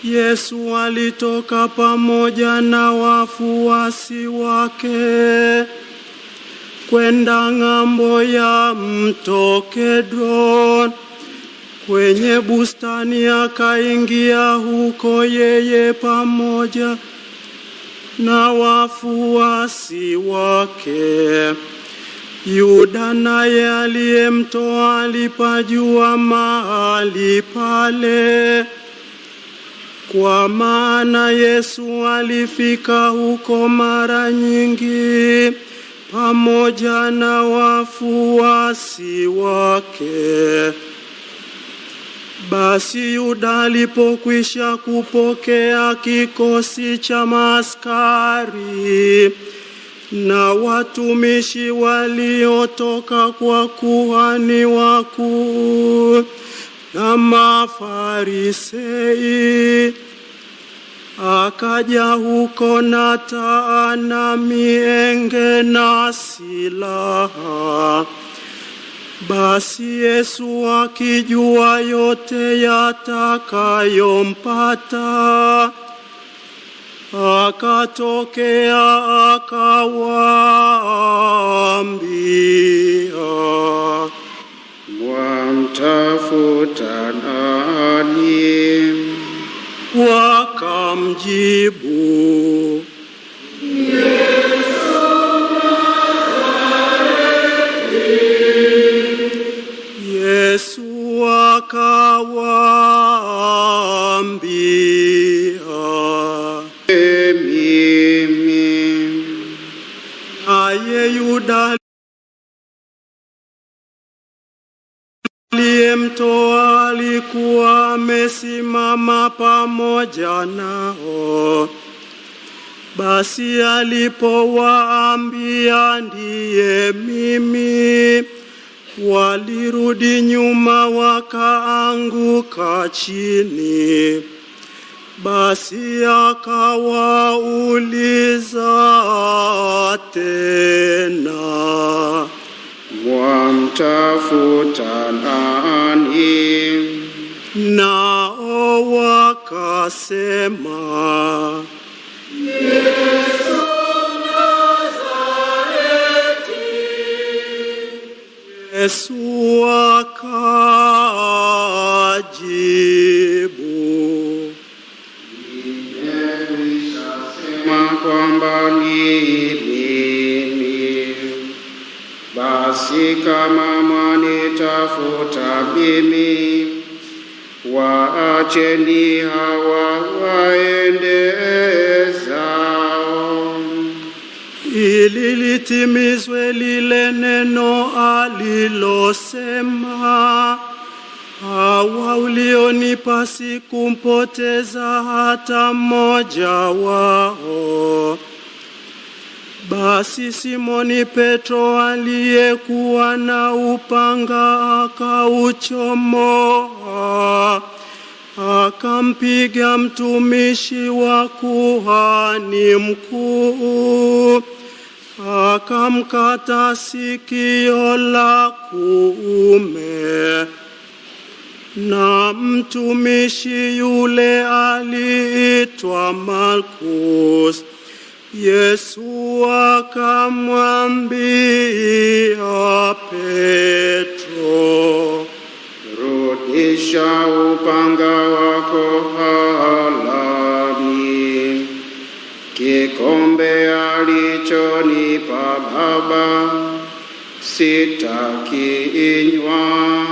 Yesu alitoka pamoja na wafuasi wake kwenda ng'ambo ya mto Kedron. Kwenye bustani akaingia huko yeye pamoja na wafuasi wake. Yuda naye aliyemtoa alipajua mahali pale, kwa maana Yesu alifika huko mara nyingi pamoja na wafuasi wake. Basi Yuda alipokwisha kupokea kikosi cha maaskari na watumishi waliotoka kwa kuhani wakuu na Mafarisei, akaja huko na taa na mienge na silaha. Basi Yesu akijua yote yatakayompata, akatokea akawaambia, "Mwamtafuta nani?" Wakamjibu, Yesu akawaambia, "Mimi." Naye Yuda aliyemtoa alikuwa amesimama pamoja nao. Basi alipowaambia, "Ndiye mimi," walirudi nyuma wakaanguka chini. Basi akawauliza tena, "Mwamtafuta nani?" Nao wakasema, Yesu Nazareti. Yesu akajibu, "Nimeshasema kwamba ni mimi. Basi kama mwanitafuta mimi, waacheni hawa waende zao." ili litimizwe lile neno alilosema, "Hawa ulionipa sikumpoteza hata mmoja wao." Basi Simoni Petro aliyekuwa na upanga akauchomoa, akampiga mtumishi wa kuhani mkuu, akamkata sikio la kuume. Na mtumishi yule aliitwa Malkus. Yesu akamwambia Petro, "Rudisha upanga wako halani. Kikombe alichonipa Baba sitakinywa."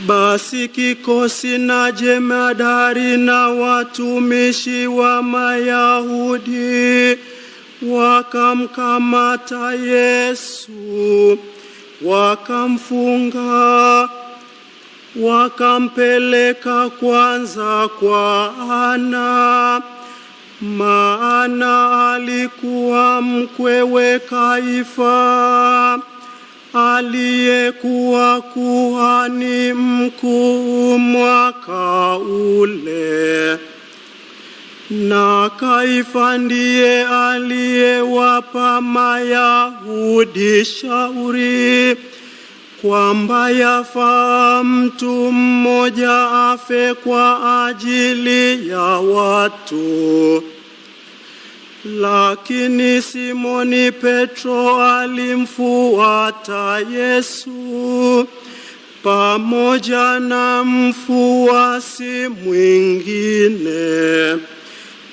Basi kikosi na jemadari na watumishi wa Mayahudi wakamkamata Yesu, wakamfunga, wakampeleka kwanza kwa Ana, maana alikuwa mkwewe Kaifa, aliyekuwa kuhani mkuu mwaka ule. Na Kaifa ndiye aliyewapa Mayahudi shauri kwamba yafaa mtu mmoja afe kwa ajili ya watu. Lakini Simoni Petro alimfuata Yesu pamoja na mfuasi mwingine,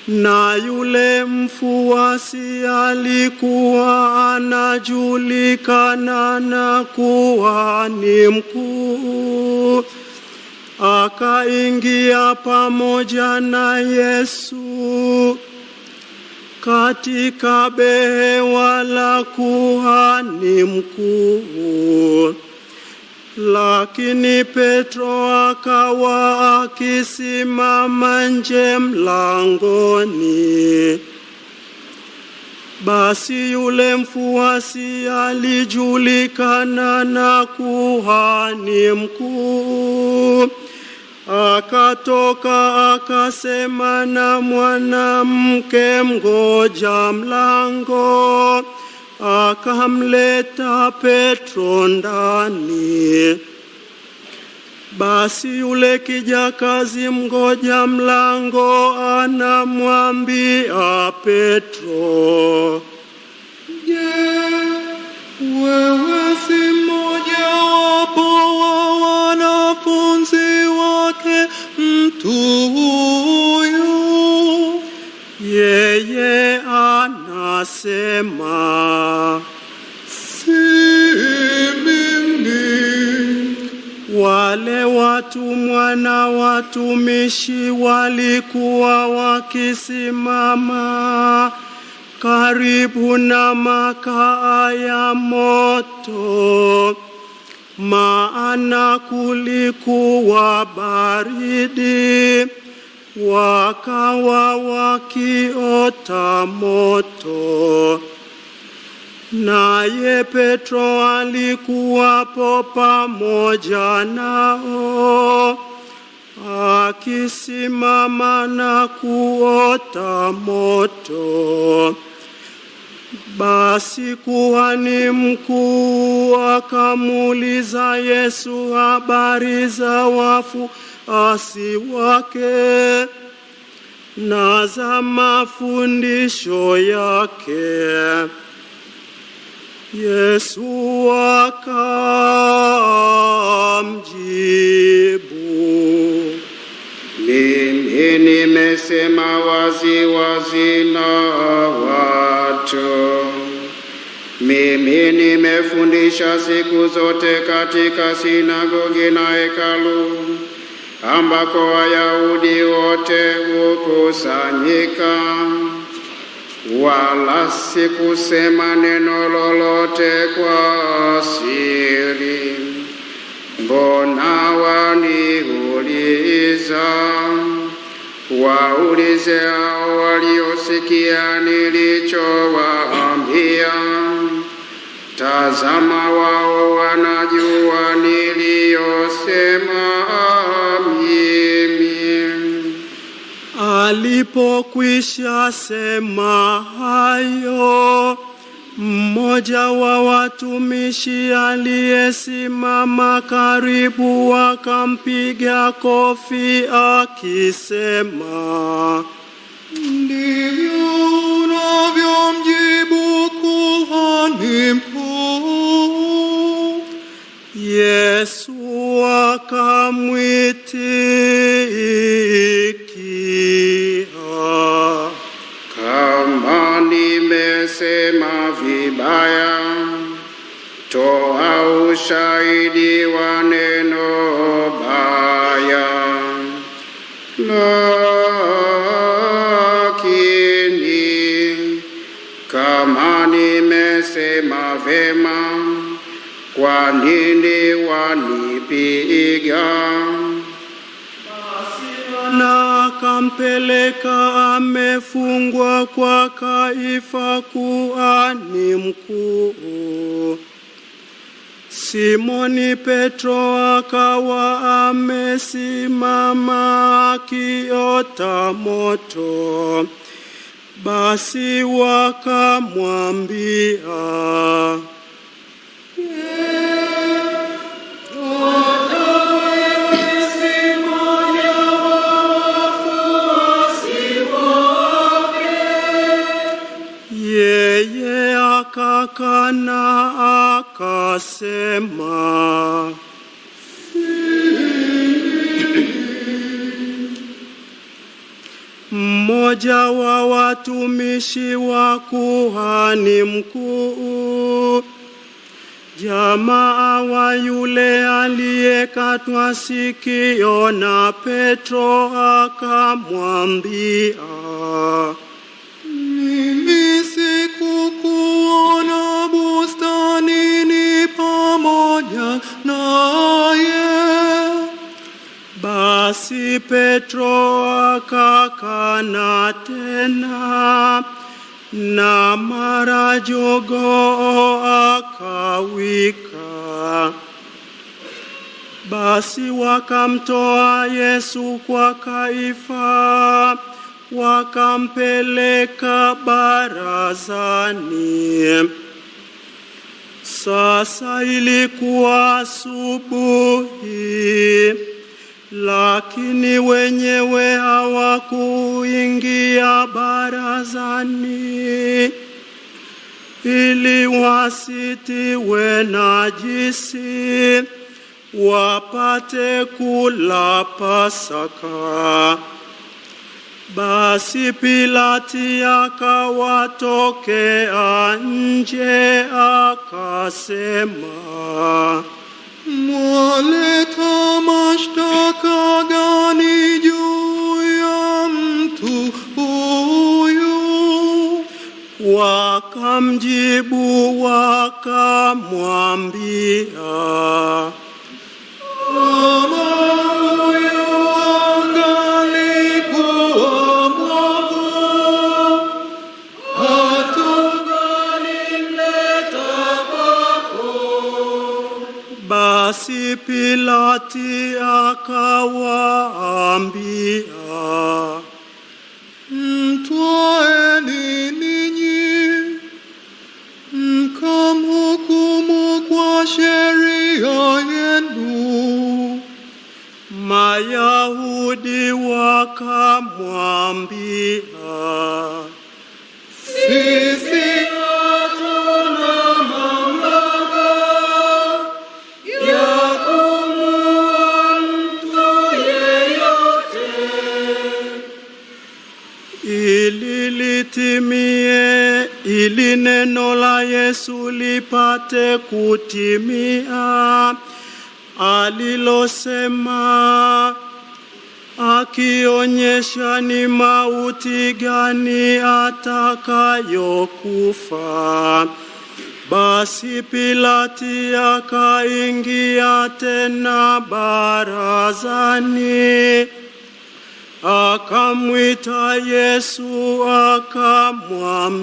na yule mfuasi alikuwa anajulikana na kuhani mkuu. Akaingia pamoja na Yesu katika behewa la kuhani mkuu. Lakini Petro akawa akisimama nje mlangoni. Basi yule mfuasi alijulikana na kuhani mkuu, akatoka akasema na mwanamke mgoja mlango, akamleta Petro ndani. Basi yule kijakazi mgoja mlango anamwambia Petro, "Je, wewe si mmoja wapo wa wanafunzi wake mtu huyu?" Yeye anasema, "Si mimi." Wale watumwa na watumishi walikuwa wakisimama karibu na makaa ya moto, maana kulikuwa baridi. Wakawa wakiota moto. Naye Petro alikuwapo pamoja nao, akisimama na kuota moto. Basi kuhani mkuu akamuuliza Yesu habari za wafuasi wake na za mafundisho yake. Yesu akamjibu, "Mimi nimesema wazi wazi na watu. Mimi nimefundisha siku zote katika sinagogi na hekalu, ambako Wayahudi wote hukusanyika. Wala sikusema neno lolote kwa siri. Mbona waniuliza? Waulize hao waliosikia nilichowaambia. Tazama, wao wanajua niliyosema mimi." Alipokwisha sema hayo, mmoja wa watumishi aliyesimama karibu akampiga kofi akisema, "Ndivyo unavyomjibu kuhani mkuu." Yesu akamwitikia, "Kama nimesema vibaya, toa ushahidi wa neno baya. Lakini kama nimesema vema, kwa nini wanipiga?" Na akampeleka amefungwa kwa Kaifa kuhani mkuu. Simoni Petro akawa amesimama akiota moto. Basi wakamwambia, akasema, mmoja wa watumishi wa kuhani mkuu, jamaa wa yule aliyekatwa sikio na Petro, akamwambia, mimi sikukuona bustanini pamoja naye. Basi Petro akakana tena, na mara jogoo akawika. Basi wakamtoa Yesu kwa Kaifa, wakampeleka barazani. Sasa ilikuwa asubuhi, lakini wenyewe hawakuingia barazani, ili wasitiwe najisi, wapate kula Pasaka. Basi Pilati akawatokea nje, akasema, mwaleta mashtaka gani juu ya mtu huyu? Wakamjibu wakamwambia, kama huyu angalikuwa mwovu, hatungalimleta kwako. Basi Pilati akawaambia, mtwaeni ninyi, mkamhukumu kwa sheria yenu. Mayahudi wakamwambia, sisi hatuna mamlaka ya kumuua mtu yeyote. ili litimie, ili neno la Yesu lipate kutimia, alilosema, akionyesha ni mauti gani atakayokufa. Basi Pilati akaingia tena barazani, akamwita Yesu, akamwambia,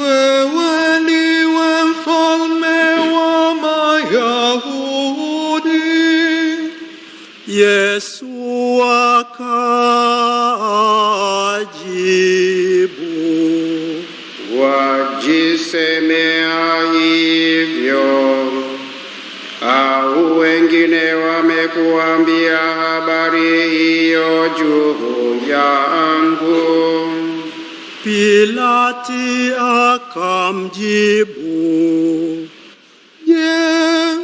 wewe ndiwe mfalme wa Mayahudi? Yesu akajibu, wajisemea hivyo, au wengine wamekuambia habari hiyo juu yangu? Pilati akamjibu, Je,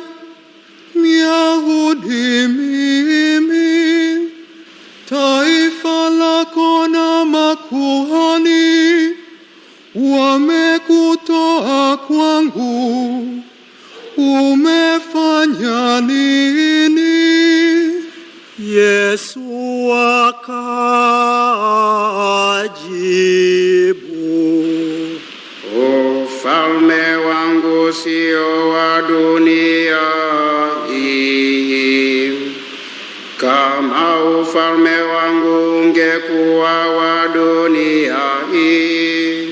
Myahudi mimi? Taifa lako na makuhani wamekutoa kwangu. Umefanya nini? Yesu akajibu, Ufalme wangu sio wa dunia hii. Kama ufalme wangu ungekuwa wa dunia hii,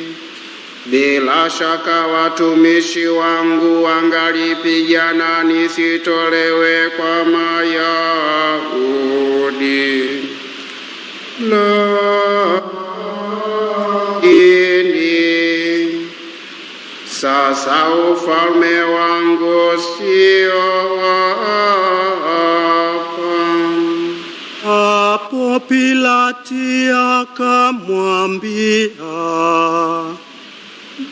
bila shaka watumishi wangu wangalipigana nisitolewe kwa Mayahudi. Lakini sasa ufalme wangu sio hapa. Hapo Pilati akamwambia,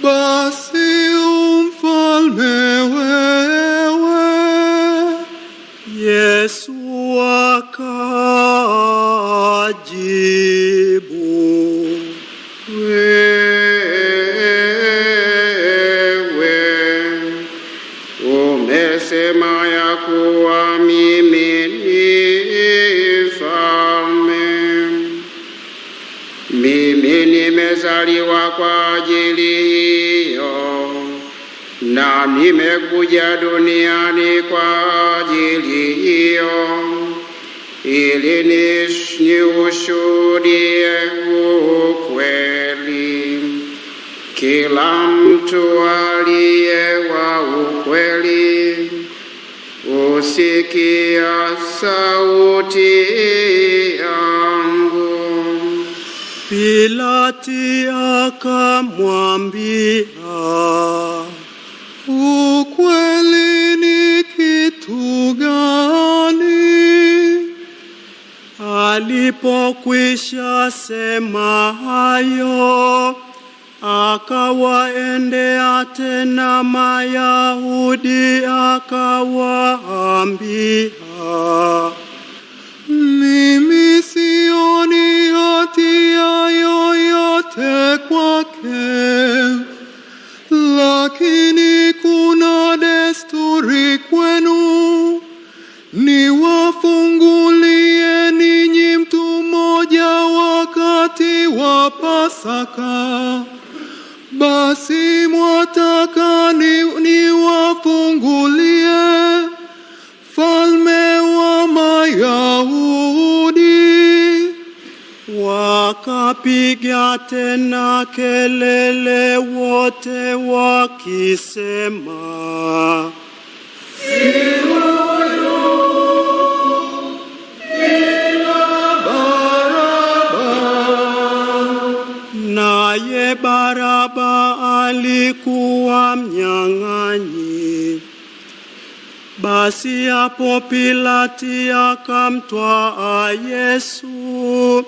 Basi umfalme Yesu akajibu, wewe umesema ya kuwa mimi ni mfalme. Mimi nimezaliwa kwa ajili hiyo, na nimekuja duniani kwa ajili hiyo, ili niushuhudie ukweli. Kila mtu aliye wa ukweli usikia sauti yangu. Pilati akamwambia, ukweli ni kitu gani? Alipokwisha sema hayo, akawaendea tena Mayahudi akawaambia, mimi sioni hatia yoyote kwake, lakini kuna desturi kwenu, niwafungulie ninyi mtu mmoja wakati wa Pasaka. Basi mwataka niwafungulie falme wa Mayahudi? wakapiga tena kelele wote wakisema, naye Baraba alikuwa mnyang'anyi. Basi hapo Pilati akamtwaa Yesu,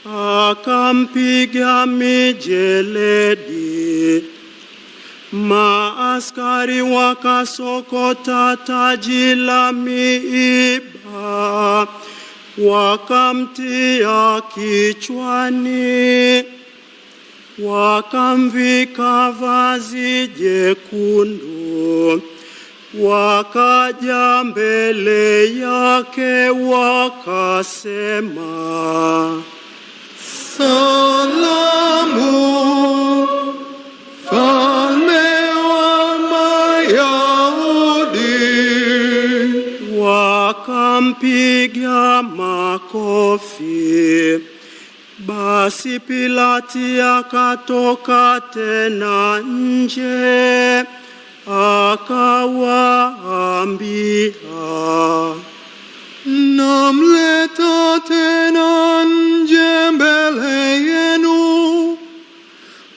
akampiga mijeledi. Maaskari wakasokota taji la miiba, wakamtia kichwani, wakamvika vazi jekundu, wakaja mbele yake wakasema, salamu, falme wa Mayahudi. Wakampiga makofi. Basi Pilati akatoka tena nje, akawaambia, namleta tena nje mbele yenu,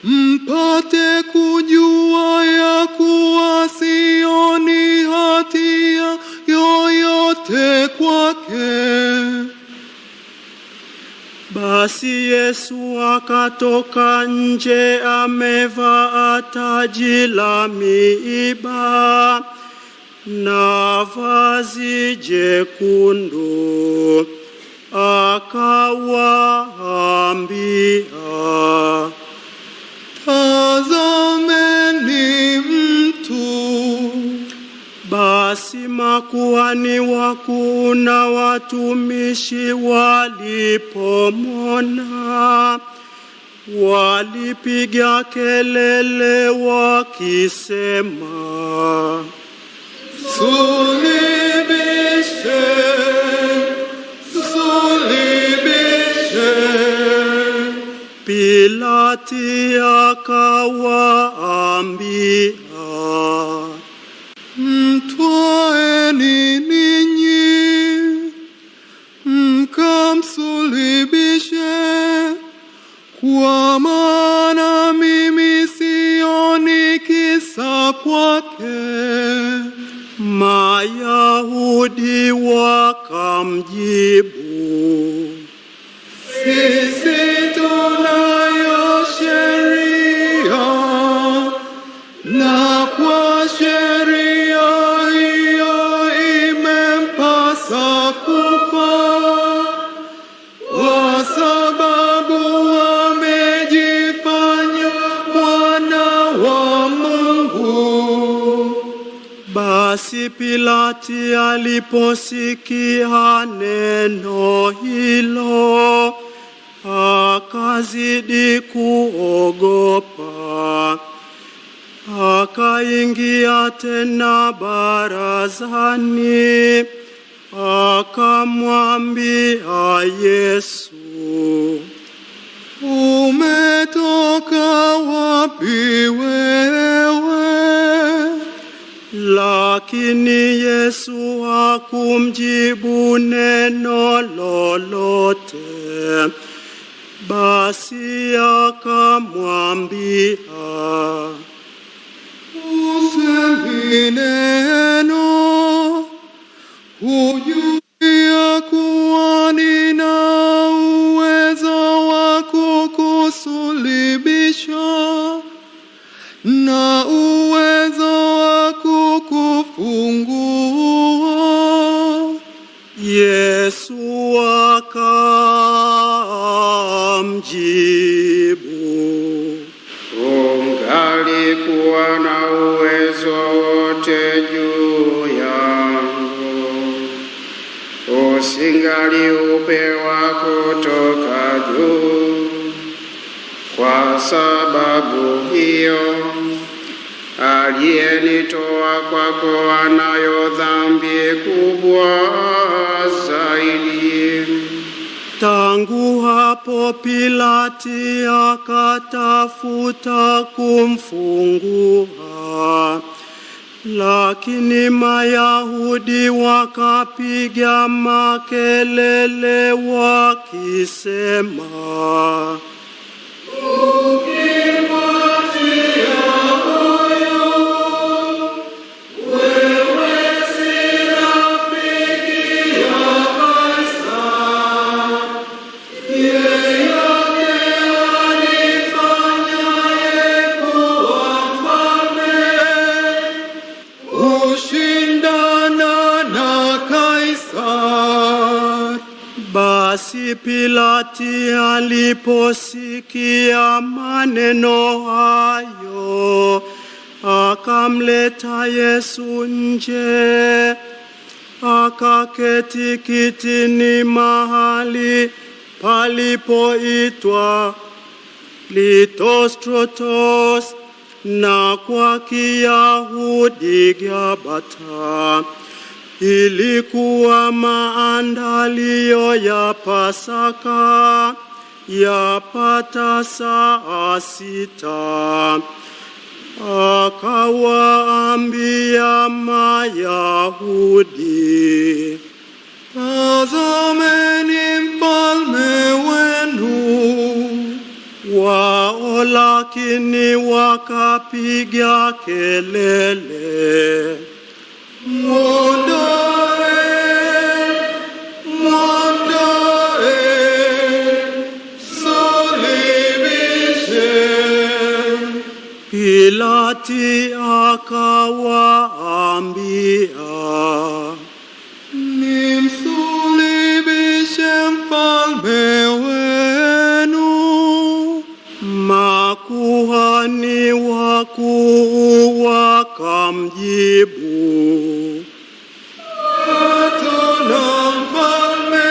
mpate kujua ya kuwa sioni hatia yoyote kwake. Basi Yesu akatoka nje amevaa taji la miiba na vazi jekundu, akawaambia, tazameni mtu. Basi makuhani wakuu na watumishi walipomwona, walipiga kelele wakisema, sulibishe, sulibishe. Pilati akawaambia, mtwaeni ninyi, mkamsulibishe, kwa maana mimi sioni kisa kwake. Mayahudi wakamjibu, sisi tunayo sheria, na kwa sheria hiyo imempasa Basi Pilati aliposikia neno hilo, akazidi kuogopa. Akaingia tena barazani, akamwambia Yesu, umetoka wapi wewe? Lakini Yesu hakumjibu neno lolote. Basi akamwambia, usemi neno, hujui ya kuwa nina uwezo wa kukusulubisha na uwezo wa kukufungua? Yesu akamjibu, ungalikuwa na uwezo wote juu yangu, usingaliupewa kutoka juu. Kwa sababu hiyo, aliyenitoa kwako anayo dhambi kubwa zaidi. Tangu hapo Pilati akatafuta kumfungua, lakini Mayahudi wakapiga makelele wakisema, Basi Pilati aliposikia maneno hayo, akamleta Yesu nje, akaketi kitini mahali palipoitwa Litostrotos, na kwa Kiyahudi Gabata. Ilikuwa maandalio ya Pasaka, yapata saa 6. Akawaambia Mayahudi, tazameni mfalme wenu. Wao lakini wakapiga kelele, Mwondoe, mwondoe, sulubishe. Pilati akawaambia, nimsulubishe mfalme wenu? Makuhani wakuu wakamjibu, hatuna mfalme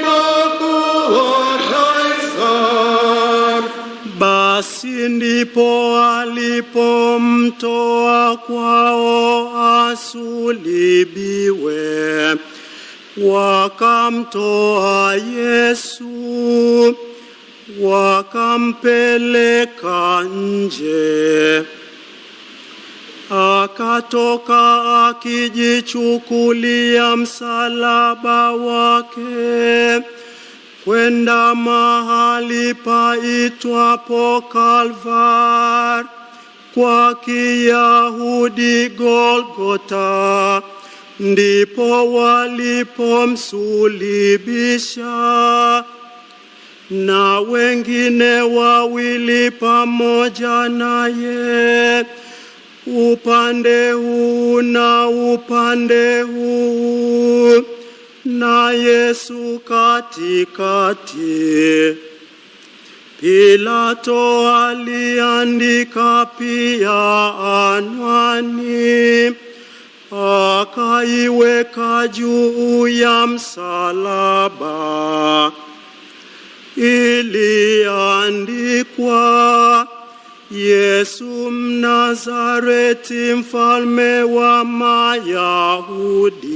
isipokuwa Kaisari. Basi ndipo alipomtoa kwao asulibiwe, wakamtoa Yesu, wakampeleka nje. Akatoka akijichukulia msalaba wake, kwenda mahali paitwapo Kalvari, kwa Kiyahudi Golgota. Ndipo walipomsulubisha, na wengine 2 pamoja naye, upande huu na upande huu, na Yesu katikati. Pilato aliandika pia anwani, akaiweka juu ya msalaba. Iliandikwa, Yesu Mnazareti, mfalme wa Mayahudi.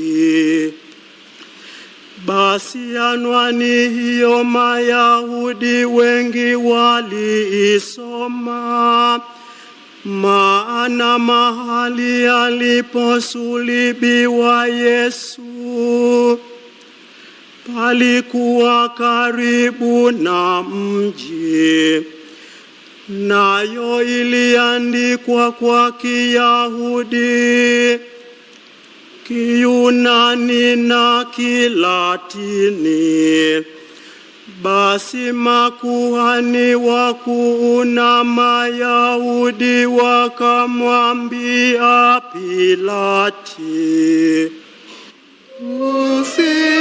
Basi anwani hiyo Mayahudi wengi waliisoma, maana mahali aliposulubiwa Yesu palikuwa karibu na mji. Nayo iliandikwa kwa Kiyahudi, Kiyunani na Kilatini. Basi makuhani wakuu na Mayahudi wakamwambia Pilati,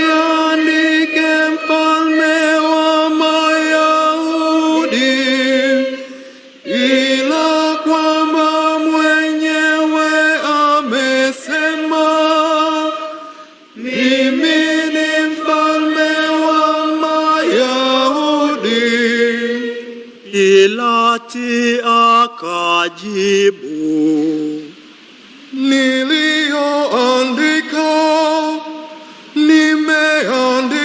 usiandike mfalme wa Mayahudi, ila kwamba mwenyewe amesema, mimi ni mfalme wa Mayahudi. Pilati akajibu, niliyoandika nimeandika.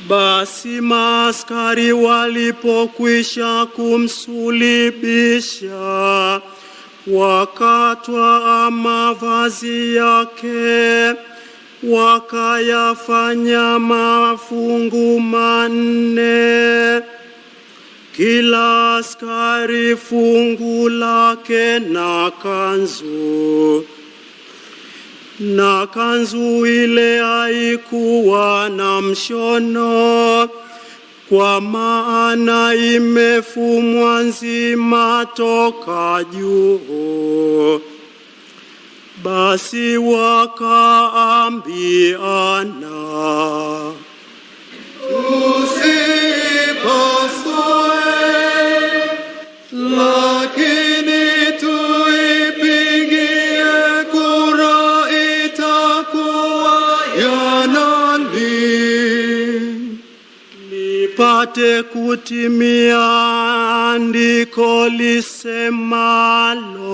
Basi maaskari walipokwisha kumsulubisha, wakatwaa mavazi yake, wakayafanya mafungu 4, kila askari fungu lake na kanzu. Na kanzu ile haikuwa na mshono, kwa maana imefumwa nzima toka juu. Basi wakaambiana, usipasue, lakini tuipigie kura itakuwa ya nani, lipate kutimia andiko lisemalo,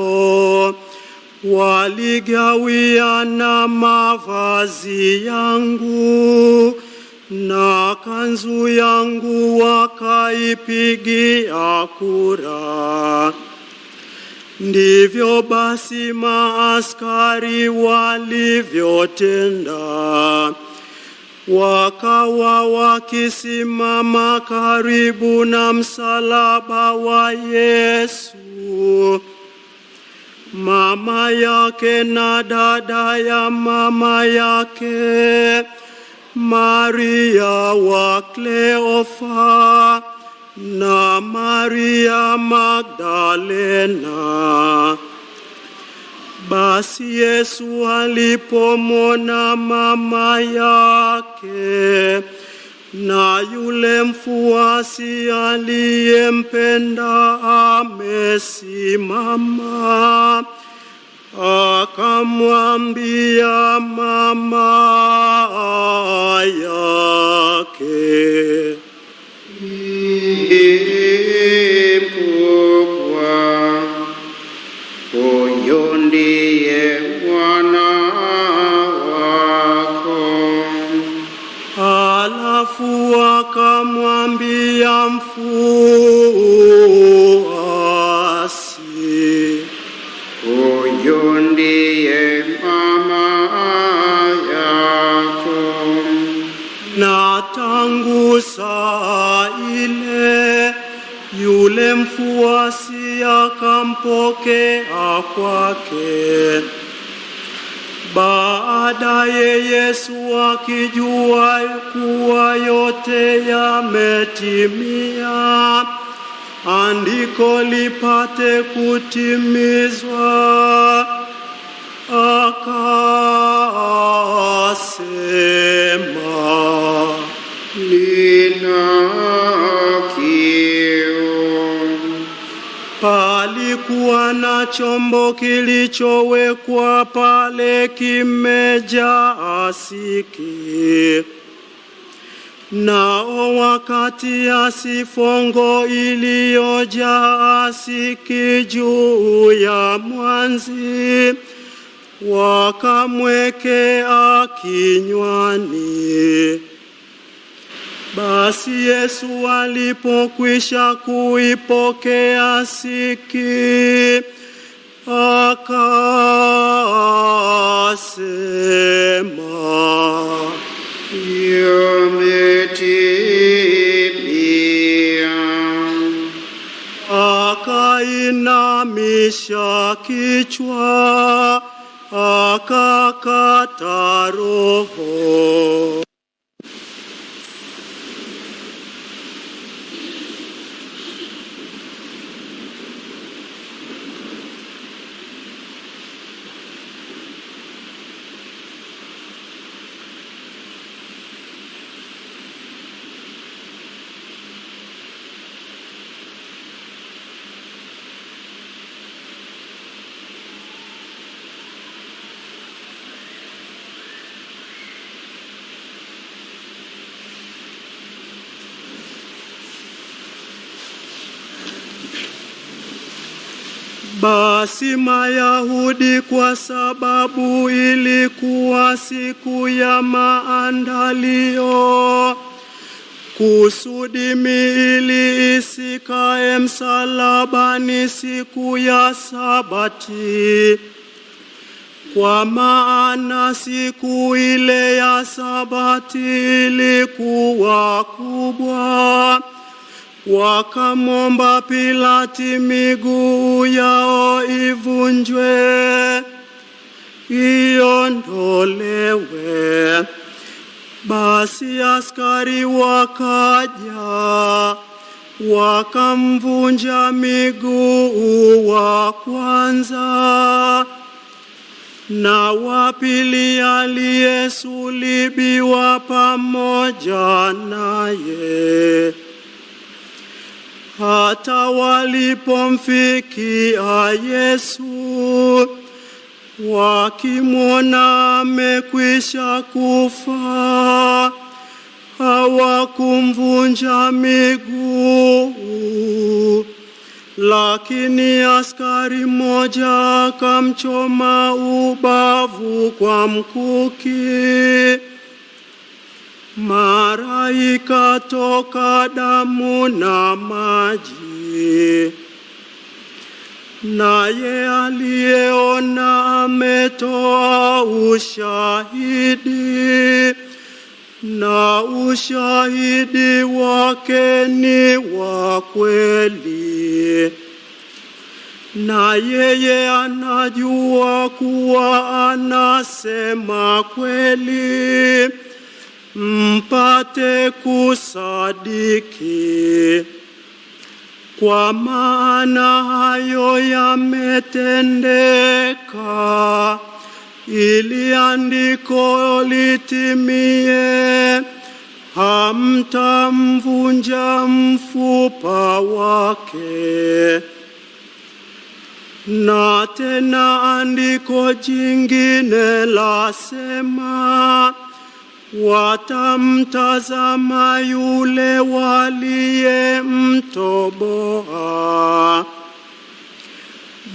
waligawiana mavazi yangu, na kanzu yangu wakaipigia kura. Ndivyo basi maaskari walivyotenda. Wakawa wakisimama karibu na msalaba wa Yesu, mama yake na dada ya mama yake, Maria wa Kleofa na Maria Magdalena. Basi Yesu alipomwona mama yake na yule mfuasi aliyempenda amesimama, akamwambia mama yake, mkubwa, huyu ndiye mwana wako. Alafu akamwambia mfuasi, huyu ndiye mama yako. na tangu saa ile yule mfuasi akampokea kwake. Baadaye Yesu akijua kuwa yote yametimia, andiko lipate kutimizwa, akasema, Nina palikuwa na chombo kilichowekwa pale kimejaa asiki. Nao wakati asifongo iliyojaa asiki juu ya mwanzi, wakamwekea kinywani. Basi Yesu alipokwisha kuipokea asiki, akasema, yametimia. Akainamisha kichwa, akakata roho. Basi Mayahudi, kwa sababu ilikuwa siku ya maandalio, kusudi miili isikae msalabani siku ya Sabati, kwa maana siku ile ya Sabati ilikuwa kubwa, wakamwomba Pilati miguu yao ivunjwe, iondolewe. Basi askari wakaja, wakamvunja miguu wa kwanza, na wa pili aliyesulubiwa pamoja naye. Hata walipomfikia Yesu, wakimwona amekwisha kufa, hawakumvunja miguu. Lakini askari mmoja akamchoma ubavu kwa mkuki, mara ikatoka damu na maji. Naye aliyeona ametoa ushahidi, na ushahidi wake ni wa kweli. Na yeye anajua kuwa anasema kweli, mpate kusadiki. Kwa maana hayo yametendeka, ili andiko litimie, hamtamvunja mfupa wake. Na tena andiko jingine lasema, watamtazama yule waliyemtoboa.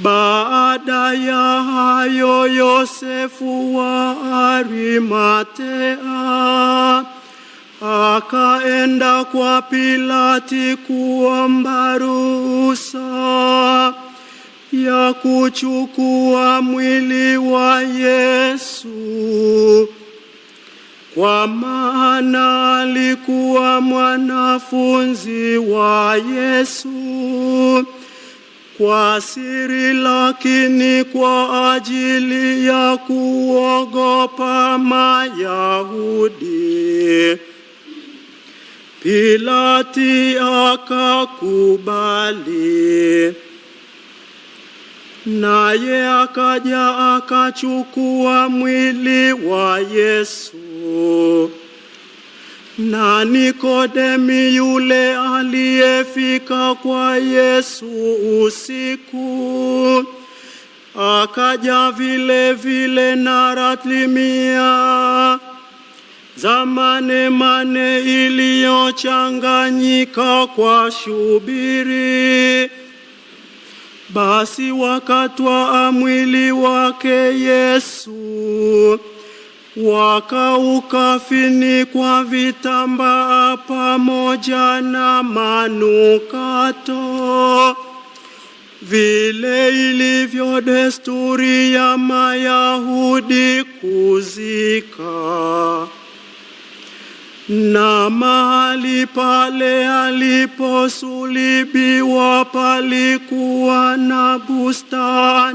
Baada ya hayo, Yosefu wa Arimatea akaenda kwa Pilati kuomba ruhusa ya kuchukua mwili wa Yesu, kwa maana alikuwa mwanafunzi wa Yesu, kwa siri, lakini kwa ajili ya kuogopa Mayahudi. Pilati akakubali. Naye akaja akachukua mwili wa Yesu. Na Nikodemi yule aliyefika kwa Yesu usiku, akaja vile vile na ratlimia za mane iliyochanganyika kwa shubiri. Basi wakatwaa mwili wake Yesu, wakaukafini vitambaa pamoja na manukato, vile ilivyo desturi ya Mayahudi kuzika. Na mahali pale aliposulibiwa palikuwa na bustani,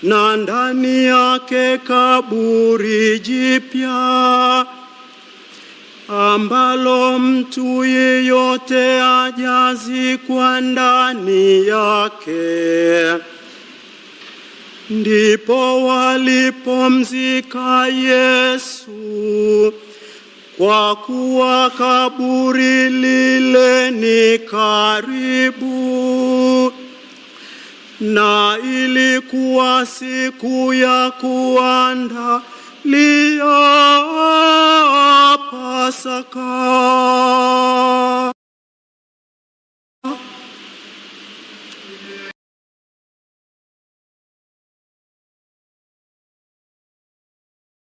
na ndani yake kaburi jipya, ambalo mtu yeyote hajazikwa ndani yake. Ndipo walipomzika Yesu, kwa kuwa kaburi lile ni karibu. Na ilikuwa siku ya kuandalia Pasaka.